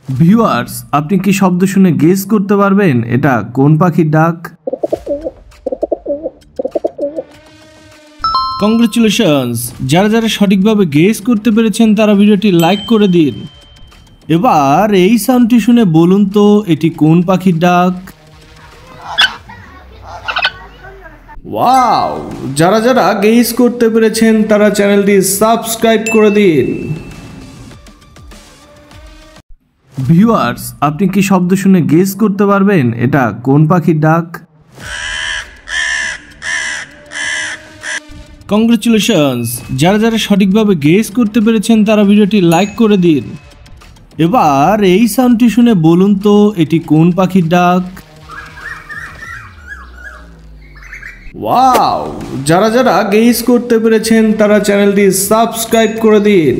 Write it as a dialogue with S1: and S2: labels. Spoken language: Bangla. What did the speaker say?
S1: ভিউয়ার্স, আপনি কি শব্দ শুনে গেস করতে পারবেন এটা কোন পাখির ডাক? কংগ্রেচুলেশনস, যারা যারা সঠিকভাবে গেস করতে পেরেছেন তারা ভিডিওটি লাইক করে দিন। এবার এই সাউন্ডটি শুনে বলুন তো এটি কোন পাখির ডাক? ওয়াও, যারা যারা গেস করতে পেরেছেন তারা চ্যানেলটি সাবস্ক্রাইব করে দিন। ভিউয়ার্স, আপনি কি শব্দ শুনে গেস করতে পারবেন এটা কোন পাখির ডাক? কংগ্রেচুলেশনস, যারা যারা সঠিকভাবে গেস করতে পেরেছেন তারা ভিডিওটি লাইক করে দিন। এবার এই সাউন্ডটি শুনে বলুন তো এটি কোন পাখির ডাক? ওয়াও, যারা যারা গেস করতে পেরেছেন তারা চ্যানেলটি সাবস্ক্রাইব করে দিন।